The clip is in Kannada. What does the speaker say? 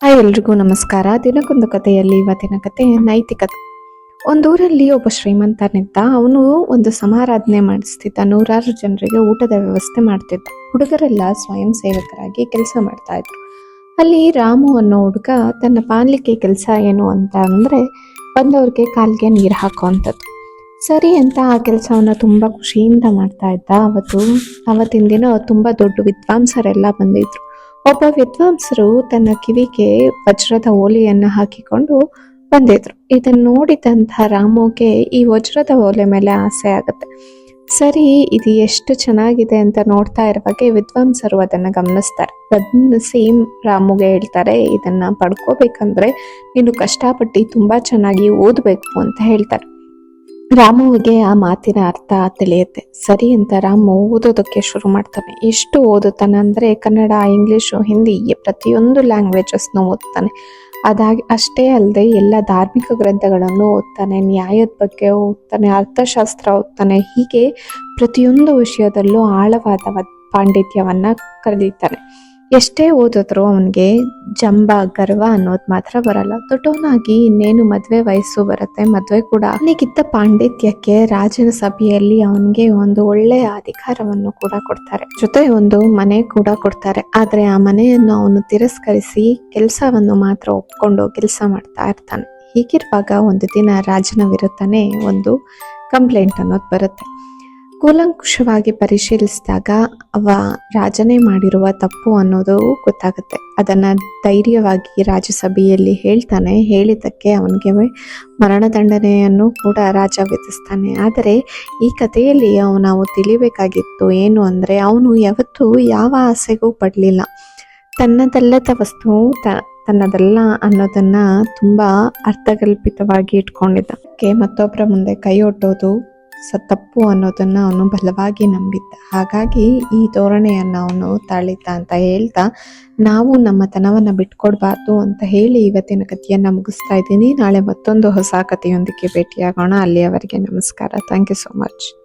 ಹಾಯ್ ಎಲ್ರಿಗೂ ನಮಸ್ಕಾರ. ದಿನಕ್ಕೊಂದು ಕಥೆಯಲ್ಲಿ ಇವತ್ತಿನ ಕತೆ ನೈತಿಕತೆ. ಒಂದೂರಲ್ಲಿ ಒಬ್ಬ ಶ್ರೀಮಂತನಿದ್ದ. ಅವನು ಒಂದು ಸಮಾರಾಧನೆ ಮಾಡಿಸ್ತಿದ್ದ. ನೂರಾರು ಜನರಿಗೆ ಊಟದ ವ್ಯವಸ್ಥೆ ಮಾಡ್ತಿದ್ದ. ಹುಡುಗರೆಲ್ಲ ಸ್ವಯಂ ಸೇವಕರಾಗಿ ಕೆಲಸ ಮಾಡ್ತಾ ಇದ್ರು. ಅಲ್ಲಿ ರಾಮು ಅನ್ನೋ ಹುಡುಗ ತನ್ನ ಪಾಲಿಕೆ ಕೆಲಸ ಏನು ಅಂತ ಅಂದ್ರೆ ಬಂದವ್ರಿಗೆ ಕಾಲಿಗೆ ನೀರು ಹಾಕುವಂಥದ್ದು. ಸರಿ ಅಂತ ಆ ಕೆಲಸವನ್ನ ತುಂಬಾ ಖುಷಿಯಿಂದ ಮಾಡ್ತಾ ಇದ್ದ. ಅವತ್ತಿನ ದಿನ ತುಂಬಾ ದೊಡ್ಡ ವಿದ್ವಾಂಸರೆಲ್ಲ ಬಂದಿದ್ರು. ಒಬ್ಬ ವಿದ್ವಾಂಸರು ತನ್ನ ಕಿವಿಗೆ ವಜ್ರದ ಓಲೆಯನ್ನು ಹಾಕಿಕೊಂಡು ಬಂದಿದ್ರು. ಇದನ್ನು ನೋಡಿದಂತಹ ರಾಮುಗೆ ಈ ವಜ್ರದ ಓಲೆ ಮೇಲೆ ಆಸೆ ಆಗುತ್ತೆ. ಸರಿ, ಇದು ಎಷ್ಟು ಚೆನ್ನಾಗಿದೆ ಅಂತ ನೋಡ್ತಾ ಇರುವಾಗೆ ವಿದ್ವಾಂಸರು ಅದನ್ನ ಗಮನಿಸ್ತಾರೆ. ಗಮನಿಸಿ ರಾಮುಗೆ ಹೇಳ್ತಾರೆ, ಇದನ್ನ ಪಡ್ಕೋಬೇಕಂದ್ರೆ ನೀನು ಕಷ್ಟಪಟ್ಟು ತುಂಬಾ ಚೆನ್ನಾಗಿ ಓದಬೇಕು ಅಂತ ಹೇಳ್ತಾರೆ. ರಾಮುವಿಗೆ ಆ ಮಾತಿನ ಅರ್ಥ ತಿಳಿಯುತ್ತೆ. ಸರಿ ಅಂತ ರಾಮು ಓದೋದಕ್ಕೆ ಶುರು ಮಾಡ್ತಾನೆ. ಎಷ್ಟು ಓದುತ್ತಾನೆ ಅಂದ್ರೆ ಕನ್ನಡ, ಇಂಗ್ಲಿಷು, ಹಿಂದಿ ಪ್ರತಿಯೊಂದು ಲ್ಯಾಂಗ್ವೇಜಸ್ನು ಓದ್ತಾನೆ. ಅಷ್ಟೇ ಅಲ್ಲದೆ ಎಲ್ಲ ಧಾರ್ಮಿಕ ಗ್ರಂಥಗಳನ್ನು ಓದ್ತಾನೆ, ನ್ಯಾಯದ ಬಗ್ಗೆ ಓದ್ತಾನೆ, ಅರ್ಥಶಾಸ್ತ್ರ ಓದ್ತಾನೆ. ಹೀಗೆ ಪ್ರತಿಯೊಂದು ವಿಷಯದಲ್ಲೂ ಆಳವಾದ ಪಾಂಡಿತ್ಯವನ್ನ ಕಲಿತಾನೆ. ಎಷ್ಟೇ ಓದಿದ್ರು ಅವನಿಗೆ ಜಂಬ, ಗರ್ವ ಅನ್ನೋದು ಮಾತ್ರ ಬರಲ್ಲ. ದೊಡ್ಡವನಾಗಿ ಇನ್ನೇನು ಮದ್ವೆ ವಯಸ್ಸು ಬರುತ್ತೆ. ಮದ್ವೆ ಕೂಡ ಅವನಿಗಿದ್ದ ಪಾಂಡಿತ್ಯಕ್ಕೆ ರಾಜನ ಸಭೆಯಲ್ಲಿ ಅವನಿಗೆ ಒಂದು ಒಳ್ಳೆಯ ಅಧಿಕಾರವನ್ನು ಕೂಡ ಕೊಡ್ತಾರೆ. ಜೊತೆ ಒಂದು ಮನೆ ಕೂಡ ಕೊಡ್ತಾರೆ. ಆದ್ರೆ ಆ ಮನೆಯನ್ನು ಅವನು ತಿರಸ್ಕರಿಸಿ ಕೆಲಸವನ್ನು ಮಾತ್ರ ಒಪ್ಕೊಂಡು ಕೆಲಸ ಮಾಡ್ತಾ ಇರ್ತಾನೆ. ಹೀಗಿರುವಾಗ ಒಂದು ದಿನ ರಾಜನ ವಿರುದ್ಧನೇ ಒಂದು ಕಂಪ್ಲೇಂಟ್ ಅನ್ನೋದು ಬರುತ್ತೆ. ಕೂಲಂಕುಷವಾಗಿ ಪರಿಶೀಲಿಸಿದಾಗ ರಾಜನೇ ಮಾಡಿರುವ ತಪ್ಪು ಅನ್ನೋದು ಗೊತ್ತಾಗುತ್ತೆ. ಅದನ್ನ ಧೈರ್ಯವಾಗಿ ರಾಜಸಭೆಯಲ್ಲಿ ಹೇಳ್ತಾನೆ. ಹೇಳಿದ್ದಕ್ಕೆ ಅವನಿಗೆ ಮರಣದಂಡನೆಯನ್ನು ಕೂಡ ರಾಜ ವಿಧಿಸ್ತಾನೆ. ಆದರೆ ಈ ಕಥೆಯಲ್ಲಿ ನಾವು ತಿಳಿಬೇಕಾಗಿತ್ತು ಏನು ಅಂದ್ರೆ, ಅವನು ಯಾವತ್ತೂ ಯಾವ ಆಸೆಗೂ ಪಡಲಿಲ್ಲ. ತನ್ನದಲ್ಲದ ವಸ್ತು ತನ್ನದಲ್ಲ ಅನ್ನೋದನ್ನ ತುಂಬಾ ಅರ್ಥಕಲ್ಪಿತವಾಗಿ ಇಟ್ಕೊಂಡಿದ್ದಕ್ಕೆ ಮತ್ತೊಬ್ಬರ ಮುಂದೆ ಕೈ ಒಡ್ಡೋದು ತಪ್ಪು ಅನ್ನೋದನ್ನ ಅವನು ಬಲವಾಗಿ ನಂಬಿದ್ದ. ಹಾಗಾಗಿ ಈ ಧೋರಣೆಯನ್ನ ಅವನು ತಾಳಿದ್ದ ಅಂತ ಹೇಳ್ತಾ, ನಾವು ನಮ್ಮ ತನವನ್ನ ಬಿಟ್ಕೊಡ್ಬಾರ್ದು ಅಂತ ಹೇಳಿ ಇವತ್ತಿನ ಕಥೆಯನ್ನ ಮುಗಿಸ್ತಾ ಇದ್ದೀನಿ. ನಾಳೆ ಮತ್ತೊಂದು ಹೊಸ ಕಥೆಯೊಂದಿಗೆ ಭೇಟಿಯಾಗೋಣ. ಅಲ್ಲಿಯವರೆಗೆ ನಮಸ್ಕಾರ. Thank you so much.